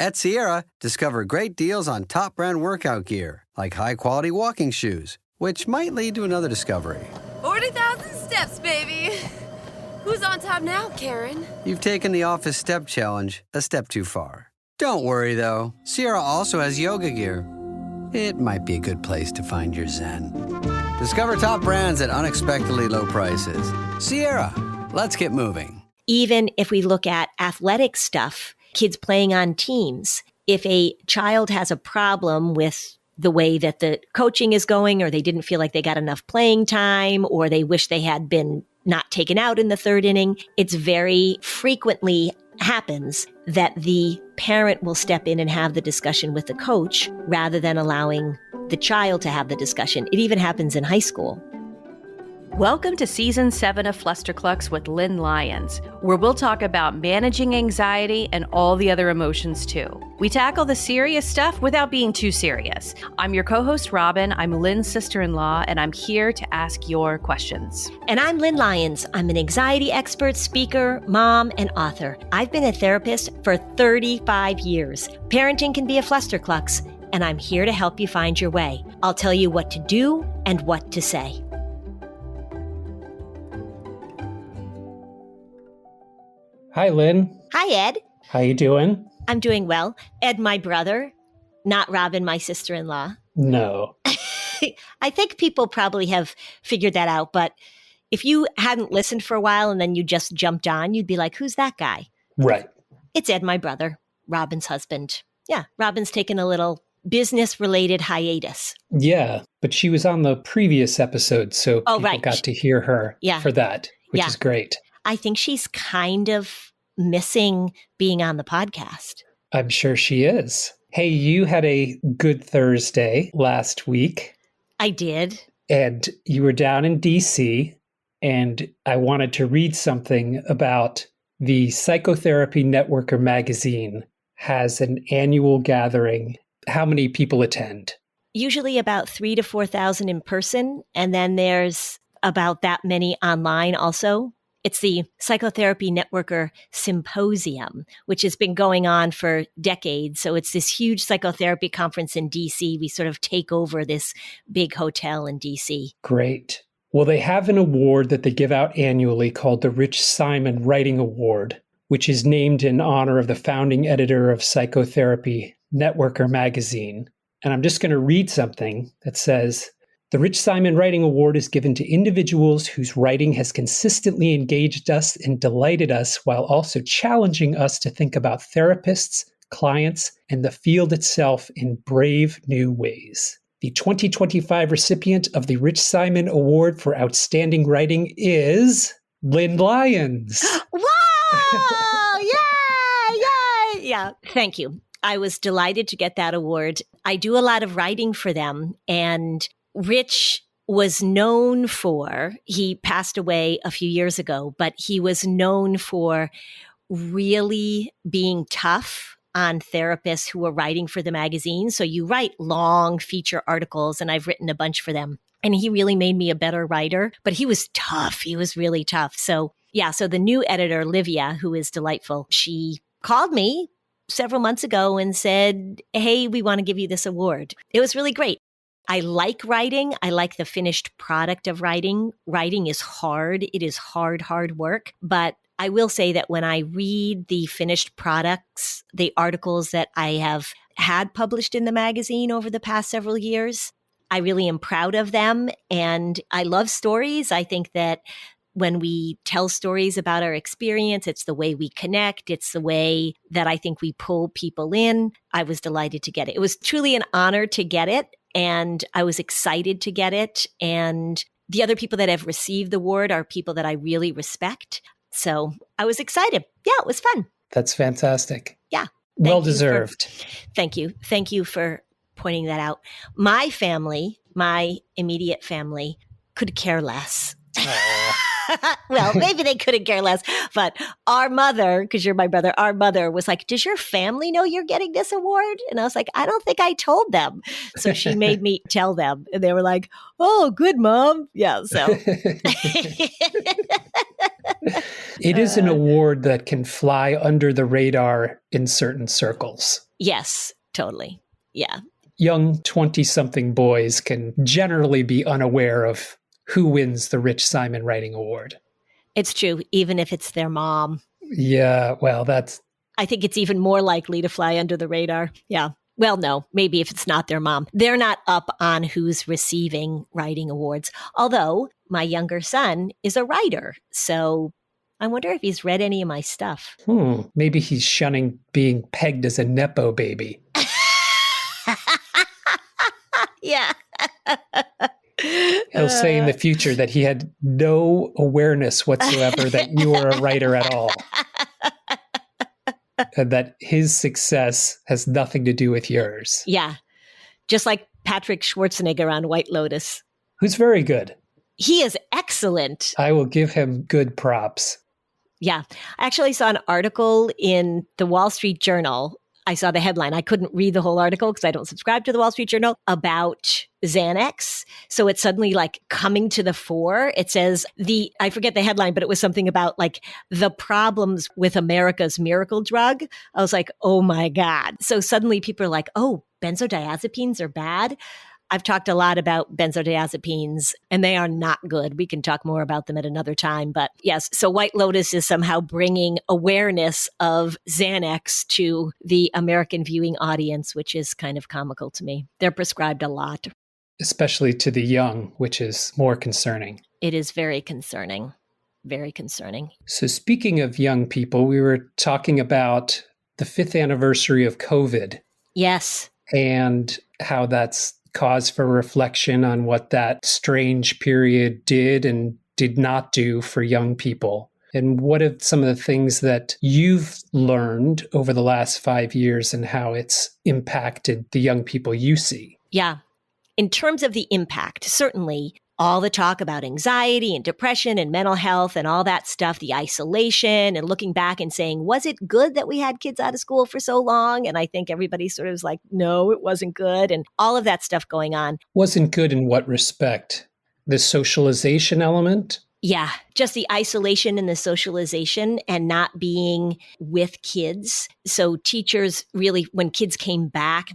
At Sierra, discover great deals on top brand workout gear, like high-quality walking shoes, which might lead to another discovery. 40,000 steps, baby. Who's on top now, Karen? You've taken the office step challenge a step too far. Don't worry, though. Sierra also has yoga gear. It might be a good place to find your zen. Discover top brands at unexpectedly low prices. Sierra, let's get moving. Even if we look at athletic stuff, kids playing on teams, if a child has a problem with the way that the coaching is going, or they didn't feel like they got enough playing time, or they wish they had been not taken out in the third inning, it's very frequently happens that the parent will step in and have the discussion with the coach rather than allowing the child to have the discussion. It even happens in high school. Welcome to Season 7 of Flusterclux with Lynn Lyons, where we'll talk about managing anxiety and all the other emotions too. We tackle the serious stuff without being too serious. I'm your co-host, Robin. I'm Lynn's sister-in-law, and I'm here to ask your questions. And I'm Lynn Lyons. I'm an anxiety expert, speaker, mom, and author. I've been a therapist for 35 years. Parenting can be a flusterclux, and I'm here to help you find your way. I'll tell you what to do and what to say. Hi, Lynn. Hi, Ed. How you doing? I'm doing well. Ed, my brother, not Robin, my sister-in-law. No. I think people probably have figured that out, but if you hadn't listened for a while and then you just jumped on, you'd be like, who's that guy? Right. It's Ed, my brother, Robin's husband. Yeah, Robin's taken a little business-related hiatus. Yeah, but she was on the previous episode, so people right. got to hear her for that, which is great. I think she's kind of missing being on the podcast. I'm sure she is. Hey, you had a good Thursday last week. I did. And you were down in DC, and I wanted to read something about the Psychotherapy Networker magazine has an annual gathering. How many people attend? Usually about 3,000 to 4,000 in person, and then there's about that many online also. It's the Psychotherapy Networker Symposium, which has been going on for decades. So it's this huge psychotherapy conference in DC. We sort of take over this big hotel in DC. Great. Well, they have an award that they give out annually called the Rich Simon Writing Award, which is named in honor of the founding editor of Psychotherapy Networker magazine. And I'm just going to read something that says, the Rich Simon Writing Award is given to individuals whose writing has consistently engaged us and delighted us while also challenging us to think about therapists, clients, and the field itself in brave new ways. The 2025 recipient of the Rich Simon Award for Outstanding Writing is Lynn Lyons. Wow! Yay! Yay! Yeah, thank you. I was delighted to get that award. I do a lot of writing for them, and Rich was known for, he passed away a few years ago, but he was known for really being tough on therapists who were writing for the magazine. So you write long feature articles, and I've written a bunch for them. And he really made me a better writer, but he was tough. He was really tough. So yeah, so the new editor, Livia, who is delightful, she called me several months ago and said, hey, we want to give you this award. It was really great. I like writing. I like the finished product of writing. Writing is hard. It is hard, hard work. But I will say that when I read the finished products, the articles that I have had published in the magazine over the past several years, I really am proud of them. And I love stories. I think that when we tell stories about our experience, it's the way we connect. It's the way that I think we pull people in. I was delighted to get it. It was truly an honor to get it. And I was excited to get it. And the other people that have received the award are people that I really respect. So I was excited. Yeah, it was fun. That's fantastic. Yeah. Well deserved. Thank you. Thank you for pointing that out. My family, my immediate family, could care less. Well, maybe they couldn't care less, but our mother, because you're my brother, our mother was like, does your family know you're getting this award? And I was like, I don't think I told them. So she made me tell them, and they were like, oh, good, Mom. Yeah, so. It is an award that can fly under the radar in certain circles. Yes, totally. Yeah. Young 20-something boys can generally be unaware of who wins the Rich Simon Writing Award. It's true, even if it's their mom. Yeah, well, I think it's even more likely to fly under the radar. Yeah. Well, no, maybe if it's not their mom. They're not up on who's receiving writing awards. Although my younger son is a writer. So I wonder if he's read any of my stuff. Maybe he's shunning being pegged as a Nepo baby. Yeah. He'll say in the future that he had no awareness whatsoever that you were a writer at all. And that his success has nothing to do with yours. Yeah. Just like Patrick Schwarzenegger on White Lotus. Who's very good. He is excellent. I will give him good props. Yeah. I actually saw an article in the Wall Street Journal. I saw the headline. I couldn't read the whole article because I don't subscribe to the Wall Street Journal about Xanax. So it's suddenly like coming to the fore. It says I forget the headline, but it was something about like the problems with America's miracle drug. I was like, oh my God. So suddenly people are like, oh, benzodiazepines are bad. I've talked a lot about benzodiazepines and they are not good. We can talk more about them at another time. But yes, so White Lotus is somehow bringing awareness of Xanax to the American viewing audience, which is kind of comical to me. They're prescribed a lot. Especially to the young, which is more concerning. It is very concerning. Very concerning. So speaking of young people, we were talking about the 5th anniversary of COVID. Yes. And how that's cause for reflection on what that strange period did and did not do for young people. And what are some of the things that you've learned over the last 5 years and how it's impacted the young people you see? Yeah. In terms of the impact, certainly all the talk about anxiety and depression and mental health and all that stuff, the isolation and looking back and saying, was it good that we had kids out of school for so long? And I think everybody sort of was like, no, it wasn't good. And all of that stuff going on. Wasn't good in what respect? The socialization element? Yeah, just the isolation and the socialization and not being with kids. So teachers really, when kids came back,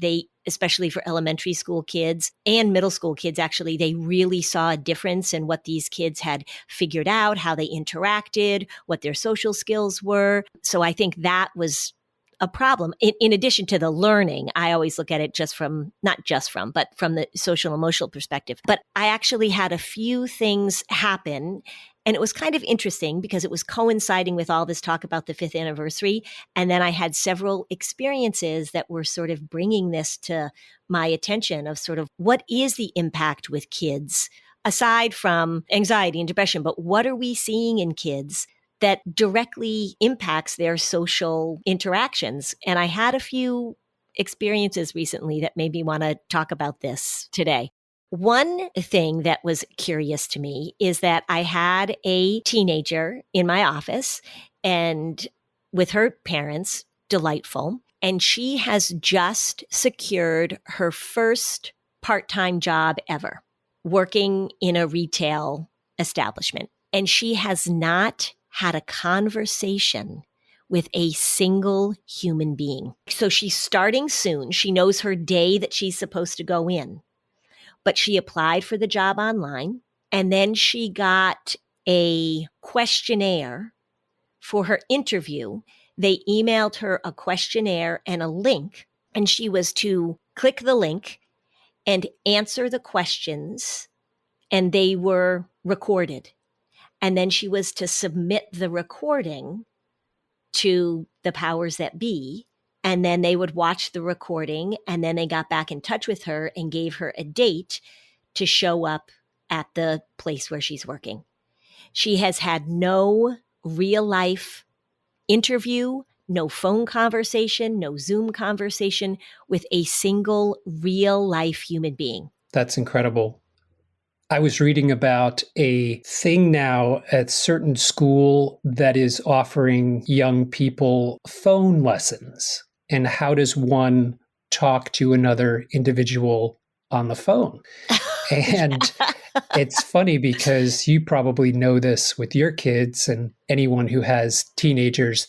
especially for elementary school kids and middle school kids, actually, they really saw a difference in what these kids had figured out, how they interacted, what their social skills were. So I think that was a problem. In addition to the learning, I always look at it but from the social emotional perspective. But I actually had a few things happen. And it was kind of interesting because it was coinciding with all this talk about the 5th anniversary. And then I had several experiences that were sort of bringing this to my attention of sort of what is the impact with kids aside from anxiety and depression, but what are we seeing in kids that directly impacts their social interactions? And I had a few experiences recently that made me want to talk about this today. One thing that was curious to me is that I had a teenager in my office and with her parents, delightful, and she has just secured her first part-time job ever, working in a retail establishment. And she has not had a conversation with a single human being. So she's starting soon. She knows her day that she's supposed to go in. But she applied for the job online, and then she got a questionnaire for her interview. They emailed her a questionnaire and a link, and she was to click the link and answer the questions, and they were recorded. And then she was to submit the recording to the powers that be. And then they would watch the recording, and then they got back in touch with her and gave her a date to show up at the place where she's working. She has had no real life interview, no phone conversation, no Zoom conversation with a single real life human being. That's incredible. I was reading about a thing now at certain school that is offering young people phone lessons. And how does one talk to another individual on the phone? And it's funny because you probably know this with your kids and anyone who has teenagers.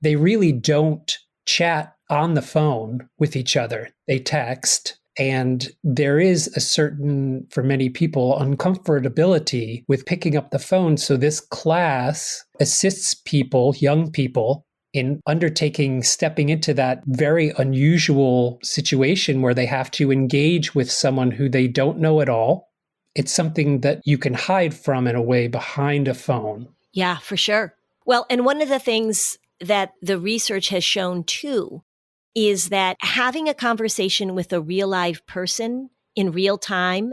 They really don't chat on the phone with each other. They text. And there is a certain, for many people, uncomfortability with picking up the phone. So this class assists people, young people, in stepping into that very unusual situation where they have to engage with someone who they don't know at all. It's something that you can hide from in a way behind a phone. Yeah, for sure. Well, and one of the things that the research has shown too is that having a conversation with a real live person in real time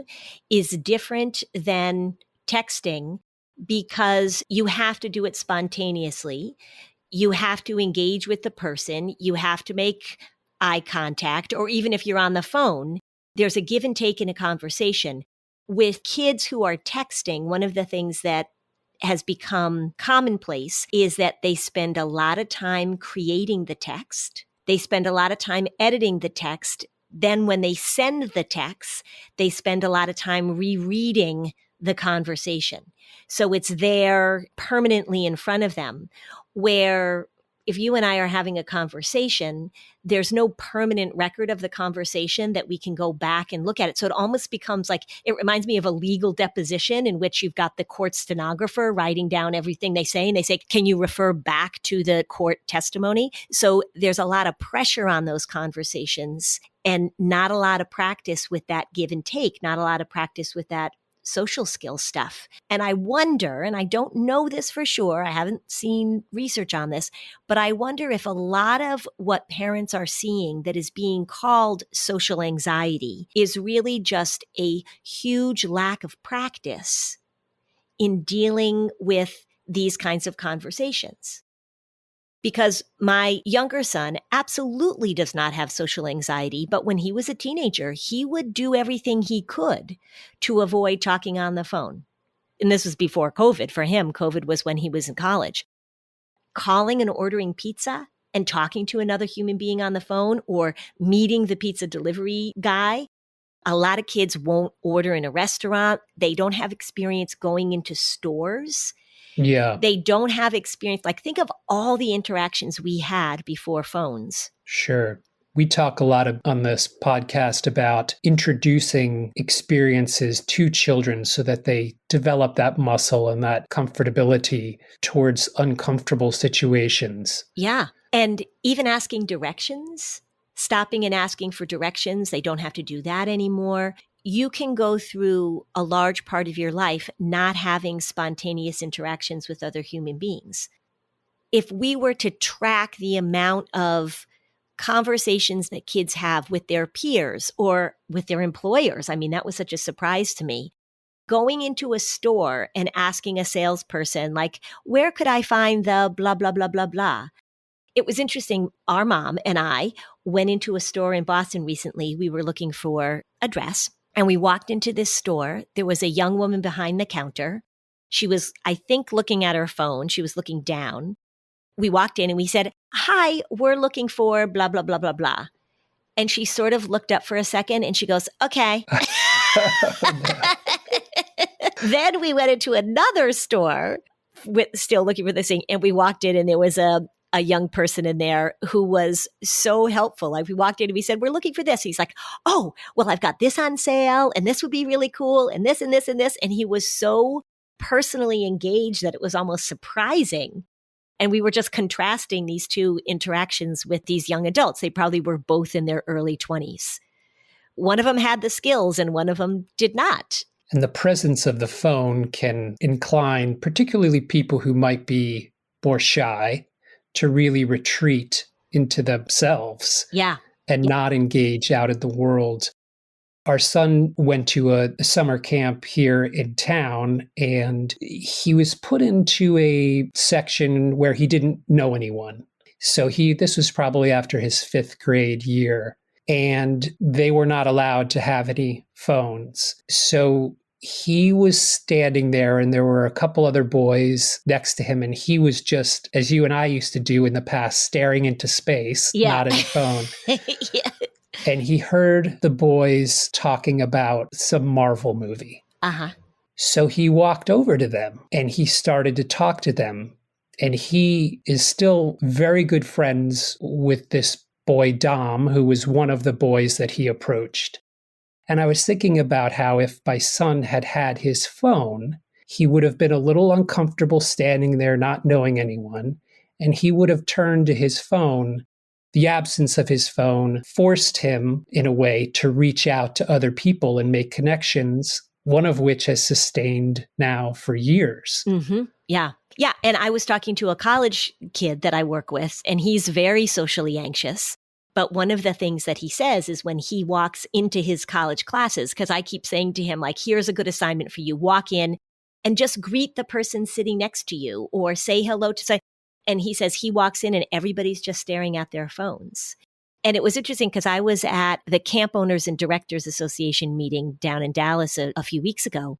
is different than texting because you have to do it spontaneously. You have to engage with the person. You have to make eye contact, or even if you're on the phone, there's a give and take in a conversation. With kids who are texting, one of the things that has become commonplace is that they spend a lot of time creating the text. They spend a lot of time editing the text. Then when they send the text, they spend a lot of time rereading the conversation. So it's there permanently in front of them, where if you and I are having a conversation, there's no permanent record of the conversation that we can go back and look at it. So it almost becomes like, it reminds me of a legal deposition in which you've got the court stenographer writing down everything they say. And they say, can you refer back to the court testimony? So there's a lot of pressure on those conversations and not a lot of practice with that give and take, not a lot of practice with that social skill stuff. And I wonder, and I don't know this for sure, I haven't seen research on this, but I wonder if a lot of what parents are seeing that is being called social anxiety is really just a huge lack of practice in dealing with these kinds of conversations. Because my younger son absolutely does not have social anxiety, but when he was a teenager, he would do everything he could to avoid talking on the phone. And this was before COVID. For him, COVID was when he was in college. Calling and ordering pizza and talking to another human being on the phone, or meeting the pizza delivery guy. A lot of kids won't order in a restaurant. They don't have experience going into stores. Yeah. They don't have experience. Like, think of all the interactions we had before phones. Sure. We talk a lot on this podcast about introducing experiences to children so that they develop that muscle and that comfortability towards uncomfortable situations. Yeah. And even asking directions, stopping and asking for directions. They don't have to do that anymore. You can go through a large part of your life not having spontaneous interactions with other human beings. If we were to track the amount of conversations that kids have with their peers or with their employers, I mean, that was such a surprise to me. Going into a store and asking a salesperson, like, where could I find the blah, blah, blah, blah, blah? It was interesting. Our mom and I went into a store in Boston recently. We were looking for a dress. And we walked into this store. There was a young woman behind the counter. She was, I think, looking at her phone. She was looking down. We walked in and we said, hi, we're looking for blah, blah, blah, blah, blah. And she sort of looked up for a second and she goes, okay. Then we went into another store still looking for this thing. And we walked in and there was a young person in there who was so helpful. Like, we walked in and we said, we're looking for this. He's like, oh, well, I've got this on sale and this would be really cool and this and this and this. And he was so personally engaged that it was almost surprising. And we were just contrasting these two interactions with these young adults. They probably were both in their early 20s. One of them had the skills and one of them did not. And the presence of the phone can incline, particularly people who might be more shy, to really retreat into themselves. Yeah. And not engage out in the world. Our son went to a summer camp here in town, and he was put into a section where he didn't know anyone. So this was probably after his 5th grade year, and they were not allowed to have any phones. So he was standing there and there were a couple other boys next to him, and he was just, as you and I used to do in the past, staring into space, not at a phone. Yeah. And he heard the boys talking about some Marvel movie. Uh-huh. So he walked over to them and he started to talk to them. And he is still very good friends with this boy Dom, who was one of the boys that he approached. And I was thinking about how if my son had had his phone, he would have been a little uncomfortable standing there not knowing anyone, and he would have turned to his phone. The absence of his phone forced him, in a way, to reach out to other people and make connections, one of which has sustained now for years. Mm-hmm. Yeah. Yeah. And I was talking to a college kid that I work with, and he's very socially anxious. But one of the things that he says is when he walks into his college classes, because I keep saying to him, like, here's a good assignment for you. Walk in and just greet the person sitting next to you or say hello to say. And he says he walks in and everybody's just staring at their phones. And it was interesting because I was at the Camp Owners and Directors Association meeting down in Dallas a few weeks ago.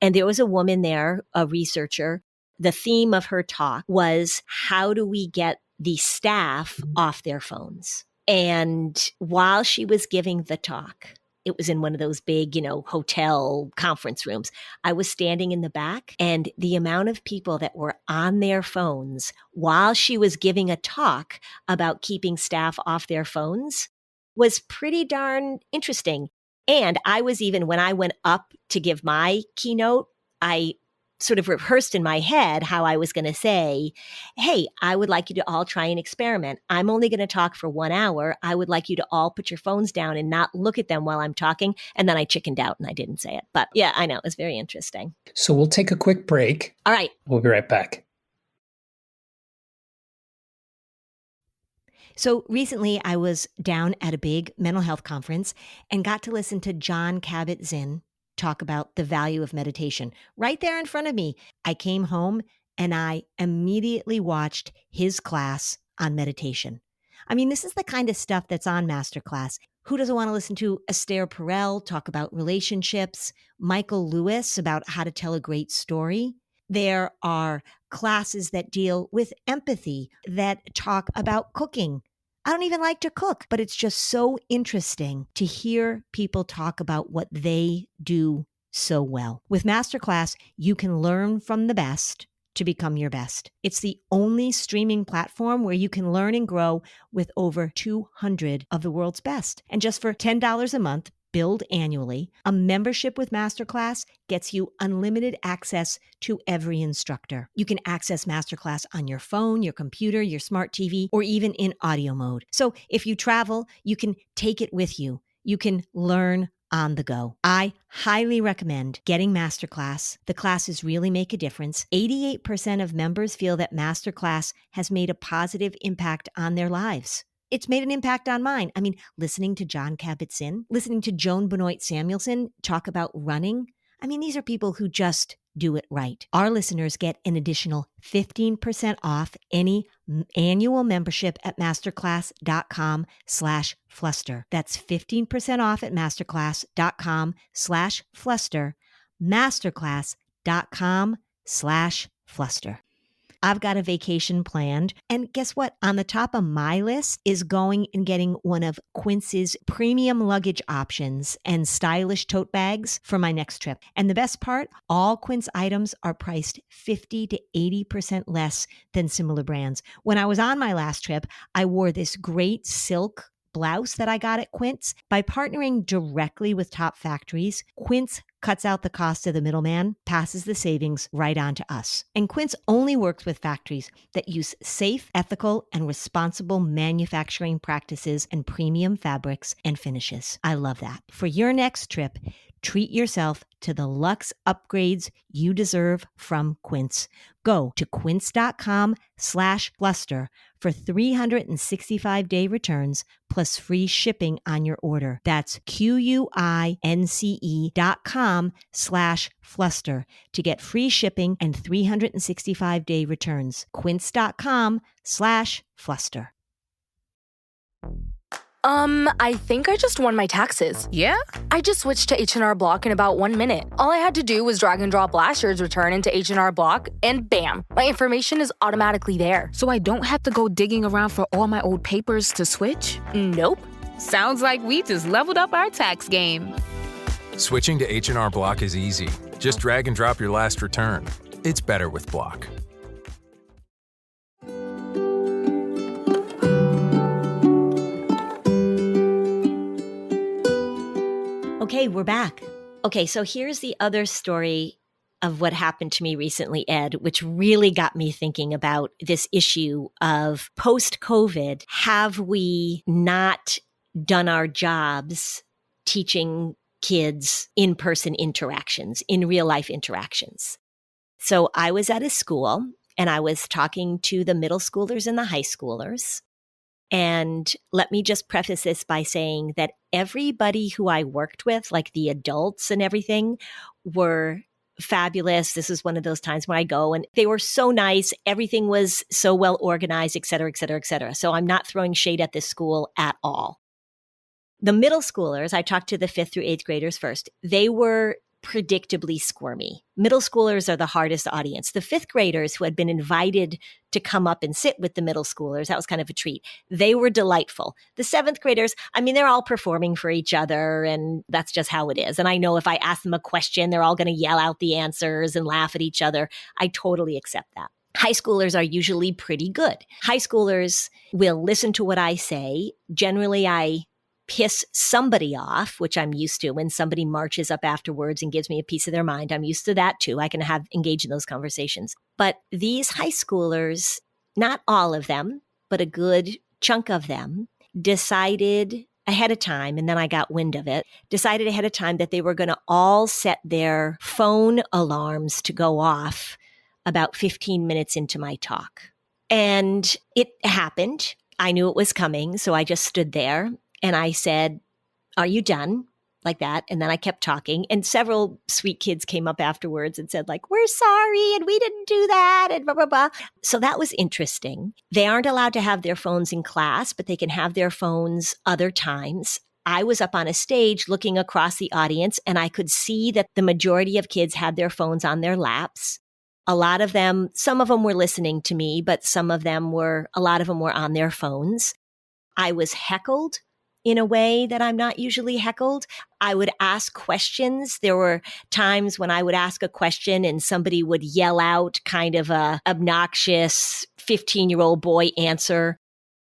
And there was a woman there, a researcher. The theme of her talk was, how do we get the staff off their phones? And while she was giving the talk, it was in one of those big, hotel conference rooms. I was standing in the back, and the amount of people that were on their phones while she was giving a talk about keeping staff off their phones was pretty darn interesting. And I was even, when I went up to give my keynote, I sort of rehearsed in my head how I was going to say, hey, I would like you to all try an experiment. I'm only going to talk for 1 hour. I would like you to all put your phones down and not look at them while I'm talking. And then I chickened out and I didn't say it. But yeah, I know. It was very interesting. So we'll take a quick break. All right. We'll be right back. So recently I was down at a big mental health conference and got to listen to Jon Kabat-Zinn talk about the value of meditation right there in front of me. I came home and I immediately watched his class on meditation. I mean, this is the kind of stuff that's on Masterclass. Who doesn't want to listen to Esther Perel talk about relationships, Michael Lewis about how to tell a great story? There are classes that deal with empathy, that talk about cooking. I don't even like to cook, but it's just so interesting to hear people talk about what they do so well. With Masterclass, you can learn from the best to become your best. It's the only streaming platform where you can learn and grow with over 200 of the world's best. And just for $10 a month, billed annually, a membership with Masterclass gets you unlimited access to every instructor. You can access Masterclass on your phone, your computer, your smart TV, or even in audio mode. So if you travel, you can take it with you. You can learn on the go. I highly recommend getting Masterclass. The classes really make a difference. 88% of members feel that Masterclass has made a positive impact on their lives. It's made an impact on mine. I mean, listening to Jon Kabat-Zinn, listening to Joan Benoit Samuelson talk about running. I mean, these are people who just do it right. Our listeners get an additional 15% off any annual membership at masterclass.com/fluster. That's 15% off at masterclass.com/fluster. Masterclass.com/fluster. I've got a vacation planned. And guess what? On the top of my list is going and getting one of Quince's premium luggage options and stylish tote bags for my next trip. And the best part, all Quince items are priced 50 to 80% less than similar brands. When I was on my last trip, I wore this great silk blouse that I got at Quince. By partnering directly with top factories, Quince cuts out the cost of the middleman, passes the savings right on to us. And Quince only works with factories that use safe, ethical, and responsible manufacturing practices and premium fabrics and finishes. I love that. For your next trip, treat yourself to the luxe upgrades you deserve from Quince. Go to quince.com/fluster for 365-day returns plus free shipping on your order. That's QUINCE.com/fluster to get free shipping and 365-day returns. Quince.com/fluster. I think I just won my taxes. Yeah? I just switched to H&R Block in about 1 minute. All I had to do was drag and drop last year's return into H&R Block, and bam, my information is automatically there. So I don't have to go digging around for all my old papers to switch? Nope. Sounds like we just leveled up our tax game. Switching to H&R Block is easy. Just drag and drop your last return. It's better with Block. Okay, we're back. Okay, so here's the other story of what happened to me recently, Ed, which really got me thinking about this issue of post-COVID. Have we not done our jobs teaching kids in-person interactions, in real-life interactions? So I was at a school and I was talking to the middle schoolers and the high schoolers. And let me just preface this by saying that everybody who I worked with, like the adults and everything, were fabulous. This is one of those times when I go and they were so nice. Everything was so well organized, et cetera, et cetera, et cetera. So I'm not throwing shade at this school at all. The middle schoolers, I talked to the 5th through 8th graders first. They were predictably squirmy. Middle schoolers are the hardest audience. The 5th graders who had been invited to come up and sit with the middle schoolers, that was kind of a treat. They were delightful. The 7th graders, I mean, they're all performing for each other and that's just how it is. And I know if I ask them a question, they're all going to yell out the answers and laugh at each other. I totally accept that. High schoolers are usually pretty good. High schoolers will listen to what I say. Generally, I piss somebody off, which I'm used to when somebody marches up afterwards and gives me a piece of their mind. I'm used to that too. I can engage in those conversations. But these high schoolers, not all of them, but a good chunk of them decided ahead of time, and then I got wind of it, decided ahead of time that they were going to all set their phone alarms to go off about 15 minutes into my talk. And it happened. I knew it was coming, so I just stood there. And I said, "Are you done?" Like that. And then I kept talking. And several sweet kids came up afterwards and said, like, "We're sorry. And we didn't do that." And blah, blah, blah. So that was interesting. They aren't allowed to have their phones in class, but they can have their phones other times. I was up on a stage looking across the audience, and I could see that the majority of kids had their phones on their laps. A lot of them, some of them were listening to me, but a lot of them were on their phones. I was heckled in a way that I'm not usually heckled. I would ask questions. There were times when I would ask a question and somebody would yell out kind of a obnoxious 15-year-old boy answer.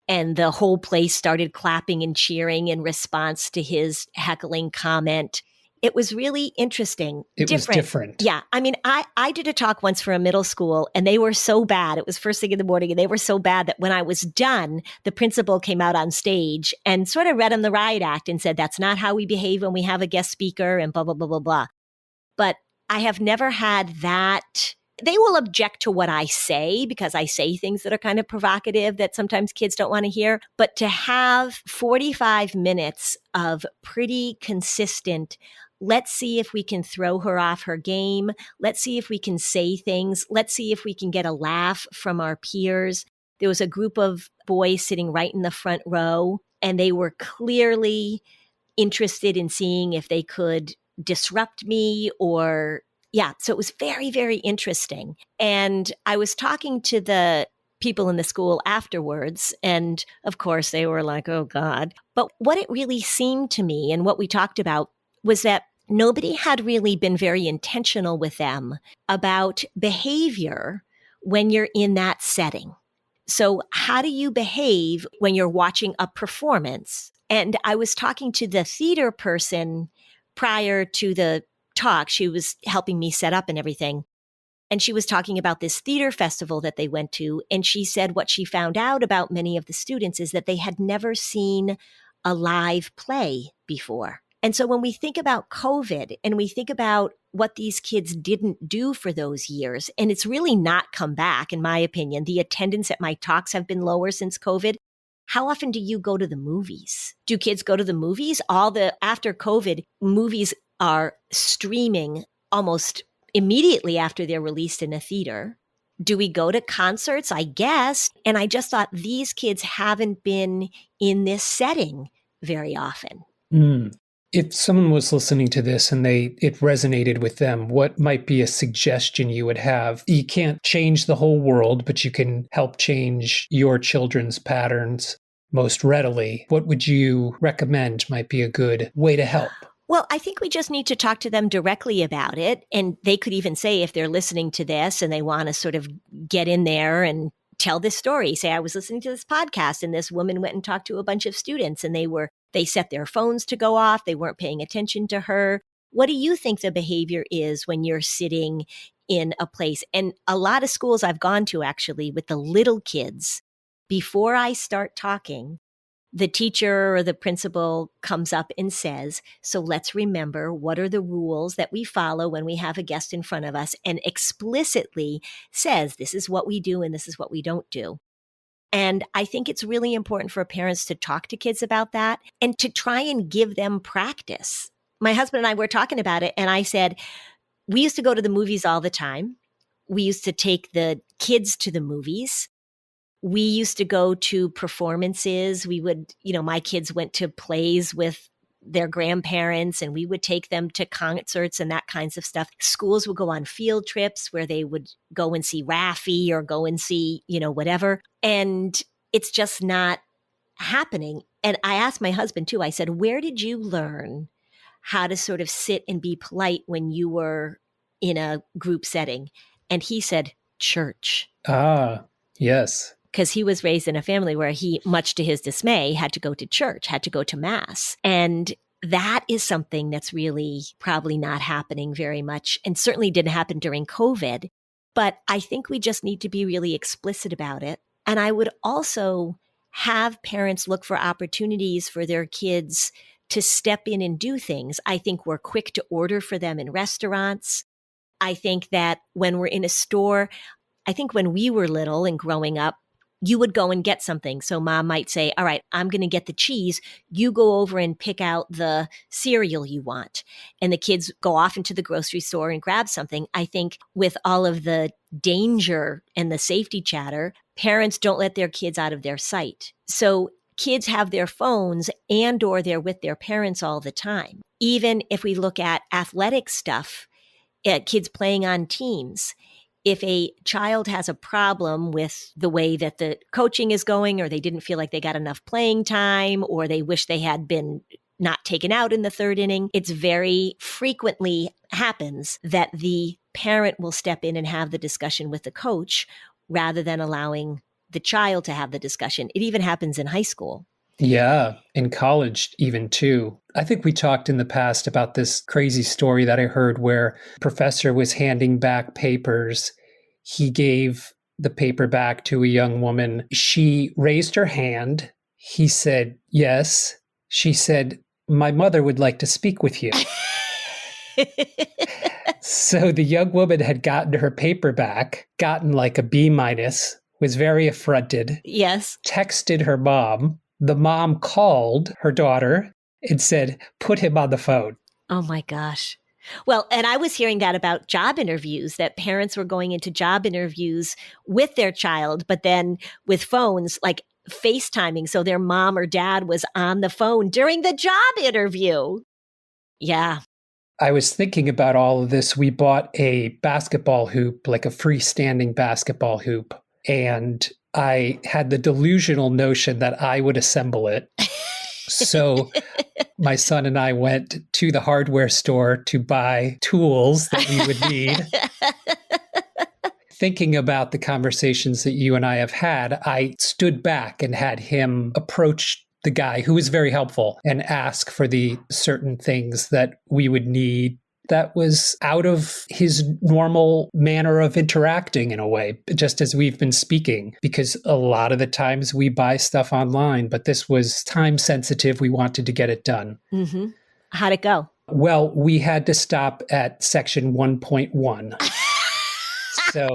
And the whole place started clapping and cheering in response to his heckling comment. It was really interesting. It was different. Yeah. I mean, I did a talk once for a middle school and they were so bad. It was first thing in the morning and they were so bad that when I was done, the principal came out on stage and sort of read him the riot act and said, "That's not how we behave when we have a guest speaker," and blah, blah, blah, blah, blah. But I have never had that. They will object to what I say because I say things that are kind of provocative that sometimes kids don't want to hear. But to have 45 minutes of pretty consistent, let's see if we can throw her off her game. Let's see if we can say things. Let's see if we can get a laugh from our peers. There was a group of boys sitting right in the front row, and they were clearly interested in seeing if they could disrupt me or so it was very, very interesting. And I was talking to the people in the school afterwards, and of course they were like, "Oh God." But what it really seemed to me and what we talked about was that nobody had really been very intentional with them about behavior when you're in that setting. So how do you behave when you're watching a performance? And I was talking to the theater person prior to the talk. She was helping me set up and everything. And she was talking about this theater festival that they went to. And she said what she found out about many of the students is that they had never seen a live play before. And so when we think about COVID and we think about what these kids didn't do for those years, and it's really not come back, in my opinion, the attendance at my talks have been lower since COVID. How often do you go to the movies? Do kids go to the movies? After COVID, movies are streaming almost immediately after they're released in a theater. Do we go to concerts? I guess. And I just thought these kids haven't been in this setting very often. If someone was listening to this and it resonated with them, what might be a suggestion you would have? You can't change the whole world, but you can help change your children's patterns most readily. What would you recommend might be a good way to help? Well, I think we just need to talk to them directly about it. And they could even say if they're listening to this and they want to sort of get in there and tell this story, say, "I was listening to this podcast and this woman went and talked to a bunch of students and they were They set their phones to go off. They weren't paying attention to her. What do you think the behavior is when you're sitting in a place? And a lot of schools I've gone to actually with the little kids, before I start talking, the teacher or the principal comes up and says, so let's remember what are the rules that we follow when we have a guest in front of us, and explicitly says, this is what we do and this is what we don't do. And I think it's really important for parents to talk to kids about that and to try and give them practice. My husband and I were talking about it, and I said, we used to go to the movies all the time. We used to take the kids to the movies. We used to go to performances. We would, my kids went to plays with their grandparents, and we would take them to concerts and that kinds of stuff. Schools would go on field trips where they would go and see Raffi or go and see, whatever. And it's just not happening. And I asked my husband too, I said, where did you learn how to sort of sit and be polite when you were in a group setting? And he said, church. Ah, yes. Because he was raised in a family where he, much to his dismay, had to go to church, had to go to mass. And that is something that's really probably not happening very much, and certainly didn't happen during COVID. But I think we just need to be really explicit about it. And I would also have parents look for opportunities for their kids to step in and do things. I think we're quick to order for them in restaurants. I think that when we're in a store, I think when we were little and growing up, you would go and get something. So mom might say, all right, I'm going to get the cheese. You go over and pick out the cereal you want. And the kids go off into the grocery store and grab something. I think with all of the danger and the safety chatter, parents don't let their kids out of their sight. So kids have their phones and or they're with their parents all the time. Even if we look at athletic stuff, kids playing on teams, if a child has a problem with the way that the coaching is going, or they didn't feel like they got enough playing time, or they wish they had been not taken out in the third inning, it's very frequently happens that the parent will step in and have the discussion with the coach rather than allowing the child to have the discussion. It even happens in high school. Yeah, in college even too. I think we talked in the past about this crazy story that I heard where a professor was handing back papers. He gave the paper back to a young woman. She raised her hand. He said, yes. She said, my mother would like to speak with you. So the young woman had gotten her paper back, gotten like a B-, was very affronted. Yes. Texted her mom. The mom called her daughter and said, put him on the phone. Oh my gosh. Well, and I was hearing that about job interviews, that parents were going into job interviews with their child, but then with phones, like FaceTiming. So their mom or dad was on the phone during the job interview. Yeah. I was thinking about all of this. We bought a basketball hoop, like a freestanding basketball hoop. And I had the delusional notion that I would assemble it. So my son and I went to the hardware store to buy tools that we would need. Thinking about the conversations that you and I have had, I stood back and had him approach the guy, who was very helpful, and ask for the certain things that we would need. That was out of his normal manner of interacting in a way, just as we've been speaking, because a lot of the times we buy stuff online, but this was time sensitive. We wanted to get it done. Mm-hmm. How'd it go? Well, we had to stop at section 1.1. So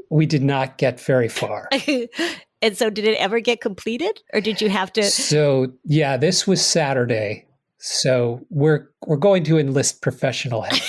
we did not get very far. And so did it ever get completed, or did you have to? So yeah, this was Saturday. So we're going to enlist professional help.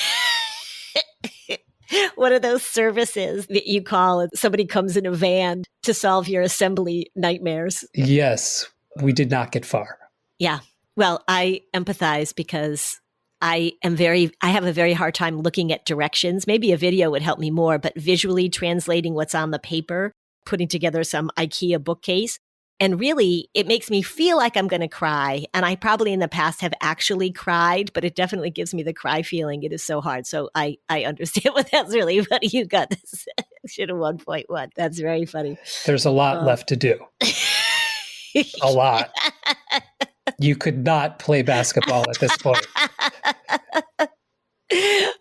What are those services that you call and somebody comes in a van to solve your assembly nightmares? Yes, we did not get far. Yeah. Well, I empathize because I have a very hard time looking at directions. Maybe a video would help me more, but visually translating what's on the paper, putting together some IKEA bookcase. And really, it makes me feel like I'm going to cry. And I probably in the past have actually cried, but it definitely gives me the cry feeling. It is so hard. So I understand what that's really funny. You got this section of 1.1. That's very funny. There's a lot left to do. A lot. You could not play basketball at this point.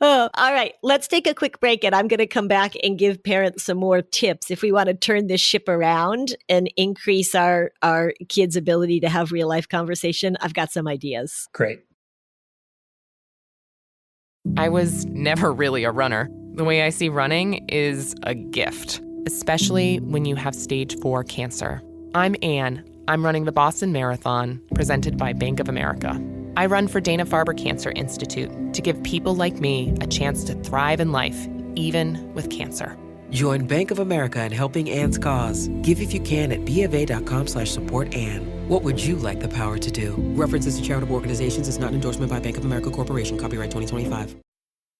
Oh, all right. Let's take a quick break, and I'm going to come back and give parents some more tips if we want to turn this ship around and increase our kids' ability to have real life conversation. I've got some ideas. Great. I was never really a runner. The way I see running is a gift, especially when you have stage 4 cancer. I'm Anne. I'm running the Boston Marathon, presented by Bank of America. I run for Dana-Farber Cancer Institute to give people like me a chance to thrive in life, even with cancer. Join Bank of America in helping Anne's cause. Give if you can at BofA.com/supportAnne. What would you like the power to do? References to charitable organizations is not an endorsement by Bank of America Corporation. Copyright 2025.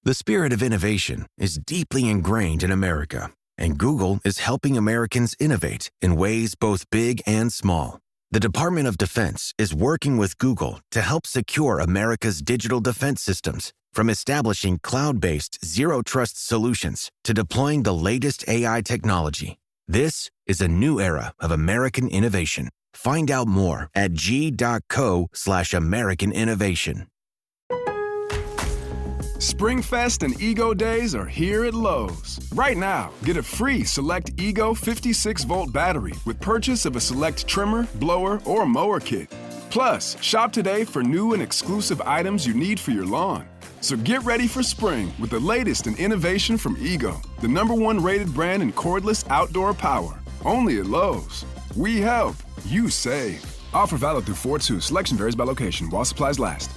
The spirit of innovation is deeply ingrained in America, and Google is helping Americans innovate in ways both big and small. The Department of Defense is working with Google to help secure America's digital defense systems, from establishing cloud-based zero-trust solutions to deploying the latest AI technology. This is a new era of American innovation. Find out more at g.co/American innovation. Springfest and Ego Days are here at Lowe's. Right now, get a free Select Ego 56-volt battery with purchase of a Select trimmer, blower, or mower kit. Plus, shop today for new and exclusive items you need for your lawn. So get ready for spring with the latest in innovation from Ego, the #1 rated brand in cordless outdoor power. Only at Lowe's. We help, you save. Offer valid through 4/2. Selection varies by location while supplies last.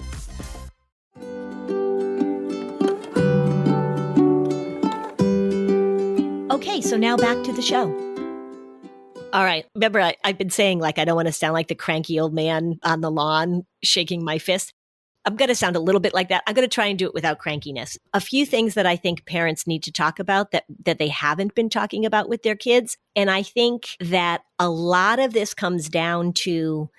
Okay, so now back to the show. All right. Remember, I've been saying, like, I don't want to sound like the cranky old man on the lawn shaking my fist. I'm going to sound a little bit like that. I'm going to try and do it without crankiness. A few things that I think parents need to talk about that they haven't been talking about with their kids. And I think that a lot of this comes down to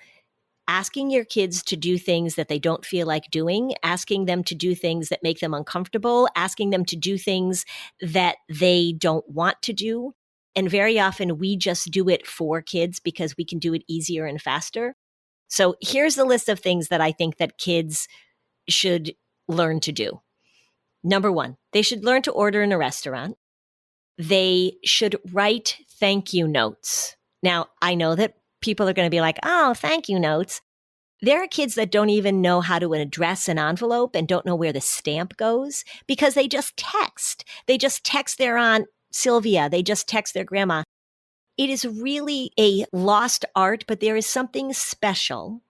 asking your kids to do things that they don't feel like doing, asking them to do things that make them uncomfortable, asking them to do things that they don't want to do. And very often we just do it for kids because we can do it easier and faster. So here's the list of things that I think that kids should learn to do. Number 1, they should learn to order in a restaurant. They should write thank you notes. Now, I know that people are going to be like, oh, thank you notes. There are kids that don't even know how to address an envelope and don't know where the stamp goes because they just text. They just text their Aunt Sylvia. They just text their grandma. It is really a lost art, but there is something special,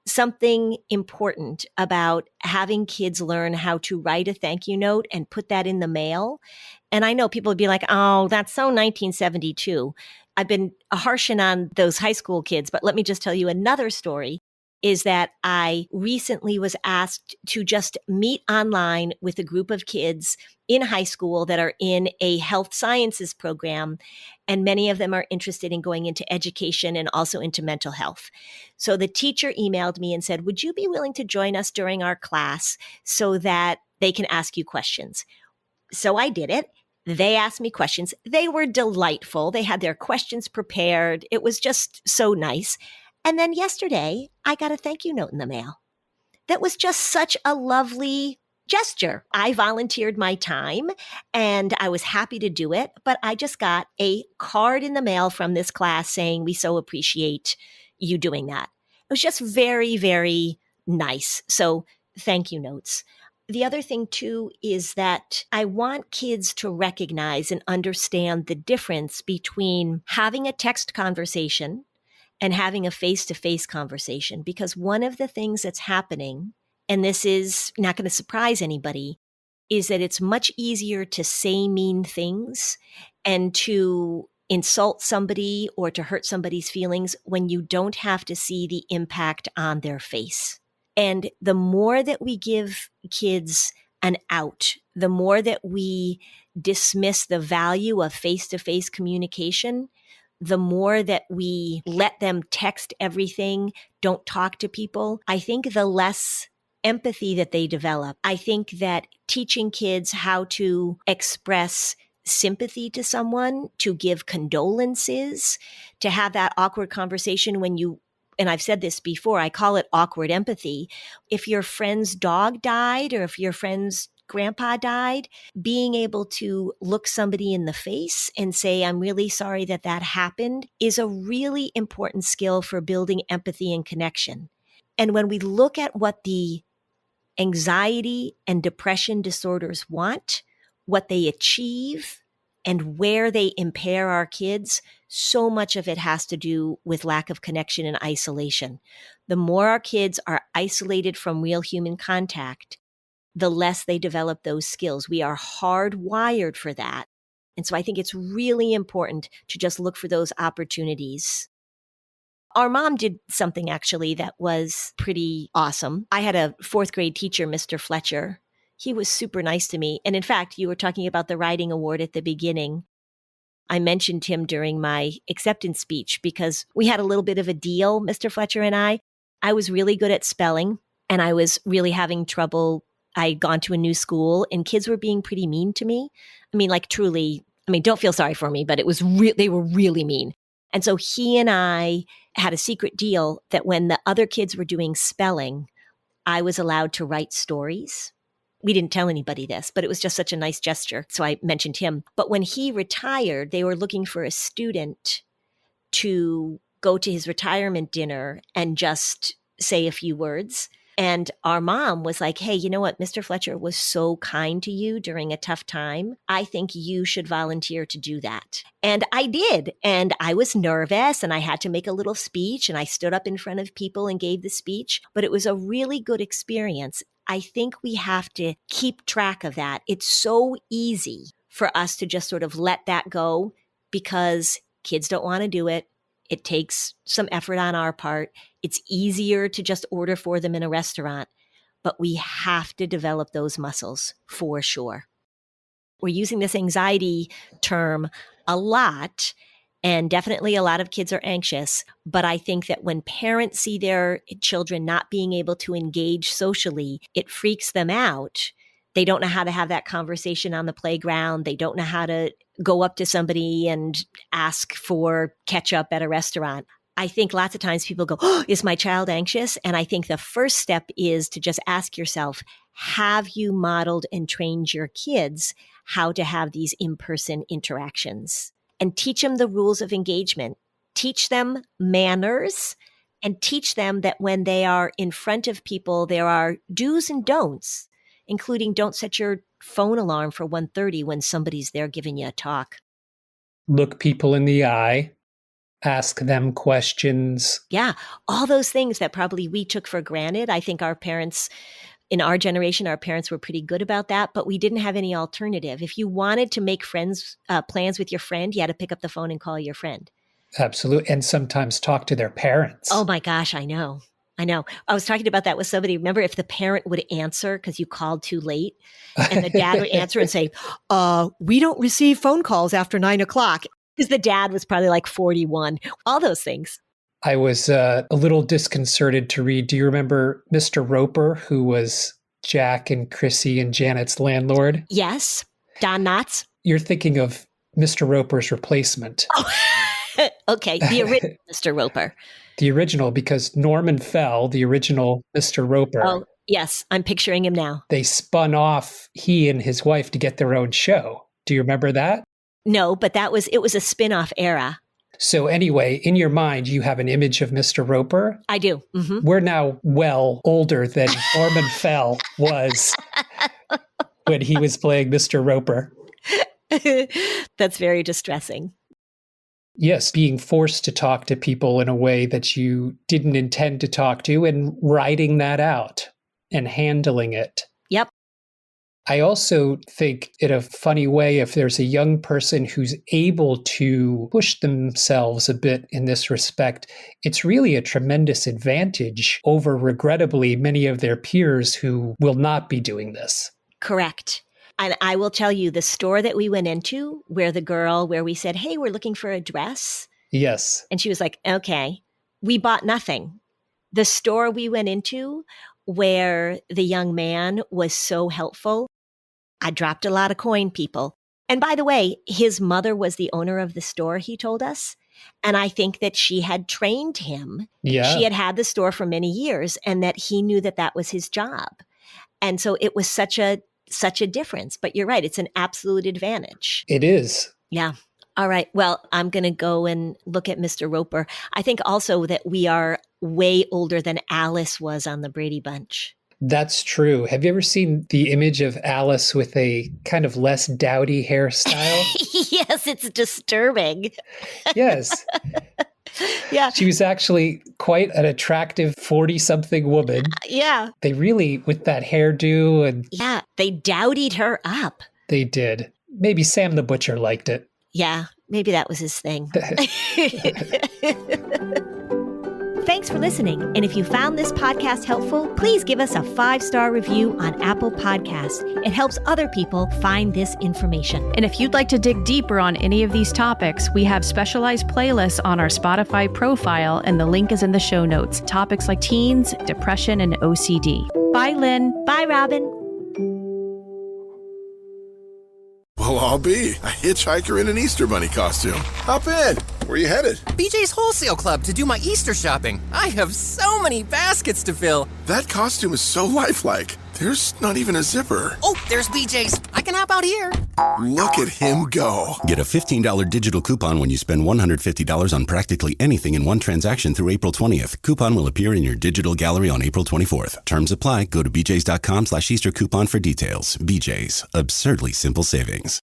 something important about having kids learn how to write a thank you note and put that in the mail. And I know people would be like, oh, that's so 1972. I've been harshing on those high school kids, but let me just tell you another story. Is that I recently was asked to just meet online with a group of kids in high school that are in a health sciences program, and many of them are interested in going into education and also into mental health. So the teacher emailed me and said, would you be willing to join us during our class so that they can ask you questions? So I did it. They asked me questions. They were delightful. They had their questions prepared. It was just so nice. And then yesterday, I got a thank you note in the mail. That was just such a lovely gesture. I volunteered my time and I was happy to do it, but I just got a card in the mail from this class saying, we so appreciate you doing that. It was just very, very nice. So thank you notes. The other thing too is that I want kids to recognize and understand the difference between having a text conversation and having a face-to-face conversation, because one of the things that's happening, and this is not going to surprise anybody, is that it's much easier to say mean things and to insult somebody or to hurt somebody's feelings when you don't have to see the impact on their face. And the more that we give kids an out, the more that we dismiss the value of face-to-face communication, the more that we let them text everything, don't talk to people, I think the less empathy that they develop. I think that teaching kids how to express sympathy to someone, to give condolences, to have that awkward conversation when you and I've said this before, I call it awkward empathy. If your friend's dog died or if your friend's grandpa died, being able to look somebody in the face and say, I'm really sorry that that happened, is a really important skill for building empathy and connection. And when we look at what the anxiety and depression disorders want, what they achieve, and where they impair our kids, so much of it has to do with lack of connection and isolation. The more our kids are isolated from real human contact, the less they develop those skills. We are hardwired for that. And so I think it's really important to just look for those opportunities. Our mom did something actually that was pretty awesome. I had a 4th grade teacher, Mr. Fletcher. He was super nice to me. And in fact, you were talking about the writing award at the beginning. I mentioned him during my acceptance speech because we had a little bit of a deal, Mr. Fletcher and I. I was really good at spelling and I was really having trouble. I'd gone to a new school and kids were being pretty mean to me. I mean, like truly, don't feel sorry for me, but it was they were really mean. And so he and I had a secret deal that when the other kids were doing spelling, I was allowed to write stories. We didn't tell anybody this, but it was just such a nice gesture. So I mentioned him. But when he retired, they were looking for a student to go to his retirement dinner and just say a few words. And our mom was like, hey, you know what? Mr. Fletcher was so kind to you during a tough time. I think you should volunteer to do that. And I did. And I was nervous and I had to make a little speech and I stood up in front of people and gave the speech. But it was a really good experience. I think we have to keep track of that. It's so easy for us to just sort of let that go because kids don't want to do it. It takes some effort on our part. It's easier to just order for them in a restaurant, but we have to develop those muscles for sure. We're using this anxiety term a lot, and definitely a lot of kids are anxious. But I think that when parents see their children not being able to engage socially, it freaks them out. They don't know how to have that conversation on the playground. They don't know how to go up to somebody and ask for ketchup at a restaurant. I think lots of times people go, oh, is my child anxious? And I think the first step is to just ask yourself, have you modeled and trained your kids how to have these in-person interactions? And teach them the rules of engagement. Teach them manners and teach them that when they are in front of people, there are do's and don'ts, including don't set your phone alarm for 1:30 when somebody's there giving you a talk. Look people in the eye. Ask them questions. Yeah, all those things that probably we took for granted. I think our parents, in our generation, our parents were pretty good about that, but we didn't have any alternative. If you wanted to make plans with your friend, you had to pick up the phone and call your friend. Absolutely. And sometimes talk to their parents. Oh my gosh, I know. I was talking about that with somebody. Remember, if the parent would answer because you called too late and the dad would answer and say, we don't receive phone calls after 9:00. Because the dad was probably like 41, all those things. I was a little disconcerted to read. Do you remember Mr. Roper, who was Jack and Chrissy and Janet's landlord? Yes. Don Knotts. You're thinking of Mr. Roper's replacement. Oh, okay. The original Mr. Roper. The original, because Norman Fell, the original Mr. Roper. Oh, yes. I'm picturing him now. They spun off, he and his wife, to get their own show. Do you remember that? No, but it was a spin-off era. So anyway, in your mind, you have an image of Mr. Roper? I do. Mm-hmm. We're now well older than Norman Fell was when he was playing Mr. Roper. That's very distressing. Yes, being forced to talk to people in a way that you didn't intend to talk to and writing that out and handling it. Yep. I also think in a funny way, if there's a young person who's able to push themselves a bit in this respect, it's really a tremendous advantage over, regrettably, many of their peers who will not be doing this. Correct. And I will tell you, the store that we went into where we said, hey, we're looking for a dress. Yes. And she was like, okay. We bought nothing. The store we went into where the young man was so helpful, I dropped a lot of coin, people. And by the way, his mother was the owner of the store, he told us. And I think that she had trained him. Yeah. She had the store for many years, and that he knew that that was his job. And so it was such a difference. But you're right. It's an absolute advantage. It is. Yeah. All right. Well, I'm going to go and look at Mr. Roper. I think also that we are way older than Alice was on the Brady Bunch. That's true. Have you ever seen the image of Alice with a kind of less dowdy hairstyle? Yes, it's disturbing. Yes. Yeah. She was actually quite an attractive 40-something woman. Yeah. They really, with that hairdo and... Yeah, they dowdied her up. They did. Maybe Sam the Butcher liked it. Yeah, maybe that was his thing. Thanks for listening. And if you found this podcast helpful, please give us a 5-star review on Apple Podcasts. It helps other people find this information. And if you'd like to dig deeper on any of these topics, we have specialized playlists on our Spotify profile, and the link is in the show notes. Topics like teens, depression, and OCD. Bye, Lynn. Bye, Robin. Well, I'll be a hitchhiker in an Easter Bunny costume. Hop in. Where you headed? BJ's Wholesale Club to do my Easter shopping. I have so many baskets to fill. That costume is so lifelike. There's not even a zipper. Oh, there's BJ's. I can hop out here. Look at him go. Get a $15 digital coupon when you spend $150 on practically anything in one transaction through April 20th. Coupon will appear in your digital gallery on April 24th. Terms apply. Go to bjs.com/Easter coupon for details. BJ's. Absurdly simple savings.